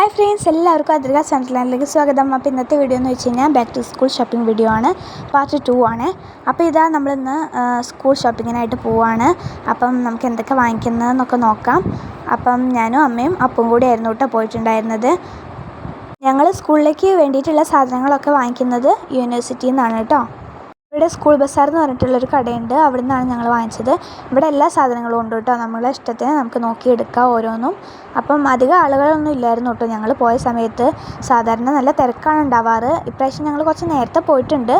Hi friends, എല്ലാവർക്കും അതിർഗ ചാനലിലേക്ക് സ്വാഗതം. അപ്പോൾ ഇന്നത്തെ വീഡിയോ എന്ന് വെച്ച് കഴിഞ്ഞാൽ back to school shopping video ആണ്, പാർട്ട് 2 ആണ്. അപ്പോൾ ഇതാ നമ്മളിന്ന് സ്കൂൾ ഷോപ്പിങ്ങിനായിട്ട് പോവുകയാണ്. അപ്പം നമുക്ക് എന്തൊക്കെ വാങ്ങിക്കുന്നതെന്നൊക്കെ നോക്കാം. അപ്പം ഞാനും അമ്മയും അപ്പവും കൂടി ആയിരുന്നു കേട്ടോ പോയിട്ടുണ്ടായിരുന്നത്. ഞങ്ങൾ സ്കൂളിലേക്ക് വേണ്ടിയിട്ടുള്ള സാധനങ്ങളൊക്കെ വാങ്ങിക്കുന്നത് യൂണിവേഴ്സിറ്റിയിൽ നിന്നാണ് കേട്ടോ. ഇവിടെ സ്കൂൾ ബസാർ എന്ന് പറഞ്ഞിട്ടുള്ളൊരു കടയുണ്ട്, അവിടെ നിന്നാണ് ഞങ്ങൾ വാങ്ങിച്ചത്. ഇവിടെ എല്ലാ സാധനങ്ങളും ഉണ്ട് കേട്ടോ, നമ്മളെ ഇഷ്ടത്തിന് നമുക്ക് നോക്കിയെടുക്കാം ഓരോന്നും. അപ്പം അധികം ആളുകളൊന്നും ഇല്ലായിരുന്നു കേട്ടോ ഞങ്ങൾ പോയ സമയത്ത്. സാധാരണ നല്ല തിരക്കാണ് ഉണ്ടാവാറ്. ഇപ്രാവശ്യം ഞങ്ങൾ കുറച്ച് നേരത്തെ പോയിട്ടുണ്ട്.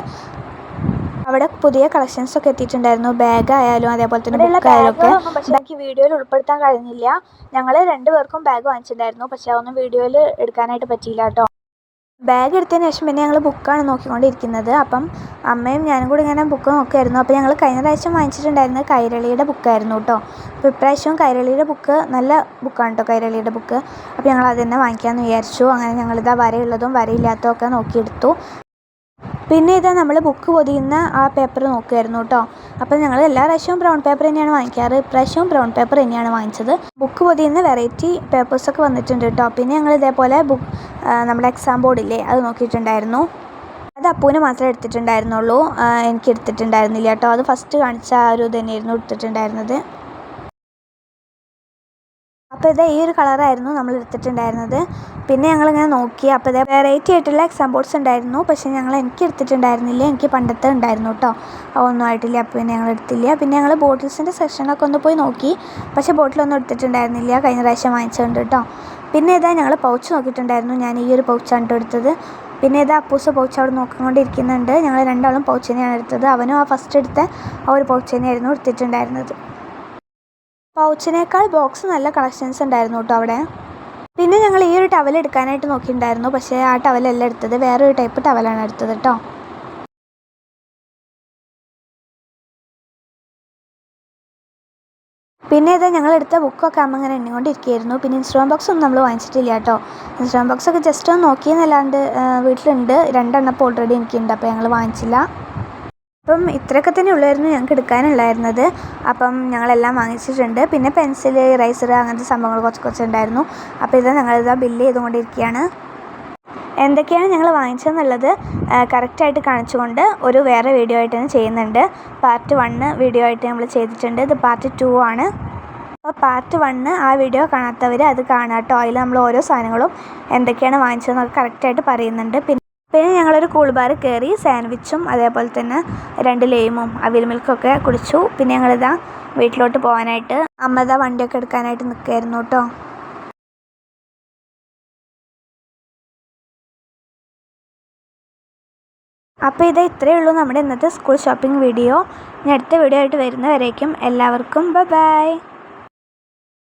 അവിടെ പുതിയ കളക്ഷൻസൊക്കെ എത്തിയിട്ടുണ്ടായിരുന്നു, ബാഗ് ആയാലും അതേപോലെ തന്നെ ബുക്കായാലും ഒക്കെ. പക്ഷേ എനിക്ക് വീഡിയോയിൽ ഉൾപ്പെടുത്താൻ കഴിഞ്ഞില്ല. ഞങ്ങൾ 2 പേർക്കും ബാഗ് വാങ്ങിച്ചിട്ടുണ്ടായിരുന്നു, പക്ഷേ അതൊന്നും വീഡിയോയിൽ എടുക്കാനായിട്ട് പറ്റിയില്ല കേട്ടോ. ബാഗ് എടുത്തതിന് ശേഷം പിന്നെ ഞങ്ങൾ ബുക്കാണ് നോക്കിക്കൊണ്ടിരിക്കുന്നത്. അപ്പം അമ്മയും ഞാനും കൂടി ഇങ്ങനെ ബുക്ക് നോക്കുമായിരുന്നു. അപ്പോൾ ഞങ്ങൾ കഴിഞ്ഞ പ്രാവശ്യം വാങ്ങിച്ചിട്ടുണ്ടായിരുന്നത് കൈരളിയുടെ ബുക്കായിരുന്നു കേട്ടോ. അപ്പോൾ ഇപ്രാവശ്യവും കൈരളിയുടെ ബുക്ക് നല്ല ബുക്കാണ് കേട്ടോ, കൈരളിയുടെ ബുക്ക്. അപ്പോൾ ഞങ്ങൾ അത് തന്നെ വാങ്ങിക്കാമെന്ന് വിചാരിച്ചു. അങ്ങനെ ഞങ്ങളിതാ വരയുള്ളതും വരയില്ലാത്തതും ഒക്കെ നോക്കിയെടുത്തു. പിന്നെ ഇതാ നമ്മൾ ബുക്ക് പൊതിയുന്ന ആ പേപ്പർ നോക്കുമായിരുന്നു കേട്ടോ. അപ്പോൾ ഞങ്ങൾ എല്ലാ പ്രാവശ്യവും ബ്രൗൺ പേപ്പർ തന്നെയാണ് വാങ്ങിക്കാറ്. ഇപ്രാവശ്യവും ബ്രൗൺ പേപ്പർ തന്നെയാണ് വാങ്ങിച്ചത്. ബുക്ക് പൊതിയുന്ന വെറൈറ്റി പേപ്പേഴ്സൊക്കെ വന്നിട്ടുണ്ട് കേട്ടോ. പിന്നെ ഞങ്ങൾ ഇതേപോലെ നമ്മുടെ എക്സാം ബോർഡില്ലേ, അത് നോക്കിയിട്ടുണ്ടായിരുന്നു. അത് അപ്പൂന് മാത്രമേ എടുത്തിട്ടുണ്ടായിരുന്നുള്ളൂ, എനിക്ക് എടുത്തിട്ടുണ്ടായിരുന്നില്ല കേട്ടോ. അത് ഫസ്റ്റ് കാണിച്ച ആ ഒരു തന്നെയായിരുന്നു എടുത്തിട്ടുണ്ടായിരുന്നത്. അപ്പോൾ ഇത് ഈ ഒരു കളറായിരുന്നു നമ്മൾ എടുത്തിട്ടുണ്ടായിരുന്നത്. പിന്നെ ഞങ്ങളിങ്ങനെ നോക്കി, അപ്പോൾ ഇതേ വെറൈറ്റി ആയിട്ടുള്ള എക്സാം ബോർഡ്സ് ഉണ്ടായിരുന്നു. പക്ഷേ എനിക്ക് എടുത്തിട്ടുണ്ടായിരുന്നില്ല, എനിക്ക് പണ്ടത്തെ ഉണ്ടായിരുന്നു കേട്ടോ. ഒന്നും ആയിട്ടില്ല, അപ്പോൾ പിന്നെ ഞങ്ങൾ എടുത്തില്ല. പിന്നെ ഞങ്ങൾ ബോട്ടിൽസിൻ്റെ സെക്ഷനൊക്കെ ഒന്ന് പോയി നോക്കി, പക്ഷേ ബോട്ടിലൊന്നും എടുത്തിട്ടുണ്ടായിരുന്നില്ല, കഴിഞ്ഞ പ്രാവശ്യം വാങ്ങിച്ചിട്ടുണ്ട് കേട്ടോ. പിന്നെ ഇതാ ഞങ്ങൾ പൗച്ച് നോക്കിയിട്ടുണ്ടായിരുന്നു. ഞാൻ ഈ ഒരു പൗച്ചാണ് എടുത്തത്. പിന്നെ ഇതാ അപ്പൂസ് പൗച്ച് അവിടെ നോക്കിക്കൊണ്ടിരിക്കുന്നുണ്ട്. ഞങ്ങൾ രണ്ടാളും പൗച്ച് തന്നെയാണ് എടുത്തത്. അവനും ആ ഫസ്റ്റ് എടുത്ത ആ ഒരു പൗച്ച് തന്നെയായിരുന്നു എടുത്തിട്ടുണ്ടായിരുന്നത്. പൗച്ചിനേക്കാൾ ബോക്സ് നല്ല കളക്ഷൻസ് ഉണ്ടായിരുന്നു കേട്ടോ അവിടെ. പിന്നെ ഞങ്ങൾ ഈ ഒരു ടവൽ എടുക്കാനായിട്ട് നോക്കിയിട്ടുണ്ടായിരുന്നു, പക്ഷേ ആ ടവലല്ല എടുത്തത്, വേറൊരു ടൈപ്പ് ടവലാണ് എടുത്തത് കേട്ടോ. പിന്നെ ഇതാ ഞങ്ങളെടുത്ത ബുക്കൊക്കെ അമ്മ ഇങ്ങനെ എണ്ണിക്കൊണ്ടിരിക്കുകയായിരുന്നു. പിന്നെ ഇൻസ്ട്രുമെൻറ്റ് ബോക്സ് ഒന്നും നമ്മൾ വാങ്ങിച്ചിട്ടില്ല കേട്ടോ. ഇൻസ്ട്രുമെൻറ്റ് ബോക്സൊക്കെ ജസ്റ്റ് ഒന്ന് നോക്കിയെന്നല്ലാണ്ട് വീട്ടിലുണ്ട്, 2 എണ്ണം ഇപ്പോൾ ഓൾറെഡി എനിക്കുണ്ട്, അപ്പോൾ ഞങ്ങൾ വാങ്ങിച്ചില്ല. അപ്പം ഇത്രയൊക്കെ തന്നെ ഉള്ളായിരുന്നു ഞങ്ങൾക്ക് എടുക്കാനുള്ളായിരുന്നത്. അപ്പം ഞങ്ങളെല്ലാം വാങ്ങിച്ചിട്ടുണ്ട്. പിന്നെ പെൻസിൽ, ഇറൈസർ അങ്ങനത്തെ സംഭവങ്ങൾ കുറച്ച് ഉണ്ടായിരുന്നു. അപ്പോൾ ഇത് ഞങ്ങളിതാ ബില്ല് ചെയ്തുകൊണ്ടിരിക്കുകയാണ്. എന്തൊക്കെയാണ് ഞങ്ങൾ വാങ്ങിച്ചതെന്നുള്ളത് കറക്റ്റായിട്ട് കാണിച്ചുകൊണ്ട് ഒരു വേറെ വീഡിയോ ആയിട്ട് തന്നെ ചെയ്യുന്നുണ്ട്. പാർട്ട് 1 വീഡിയോ ആയിട്ട് നമ്മൾ ചെയ്തിട്ടുണ്ട്, ഇത് പാർട്ട് 2 ആണ്. അപ്പോൾ പാർട്ട് 1 ആ വീഡിയോ കാണാത്തവർ അത് കാണാം കേട്ടോ. അതിൽ നമ്മൾ ഓരോ സാധനങ്ങളും എന്തൊക്കെയാണ് വാങ്ങിച്ചതെന്നൊക്കെ കറക്റ്റായിട്ട് പറയുന്നുണ്ട്. പിന്നെ ഞങ്ങളൊരു കൂൾ ബാർ കയറി സാൻഡ്വിച്ചും അതേപോലെ തന്നെ 2 ലെയിമും അവിൽ മിൽക്കൊക്കെ കുടിച്ചു. പിന്നെ ഞങ്ങളിതാ വീട്ടിലോട്ട് പോകാനായിട്ട് അമ്മ വണ്ടിയൊക്കെ എടുക്കാനായിട്ട് നിൽക്കുകയായിരുന്നു കേട്ടോ. അപ്പോൾ ഇത്രയേ ഉള്ളൂ നമ്മുടെ ഇന്നത്തെ സ്കൂൾ ഷോപ്പിംഗ് വീഡിയോ. ഇനി അടുത്ത വീഡിയോ ആയിട്ട് വരുന്നവരേക്കും എല്ലാവർക്കും ബൈ.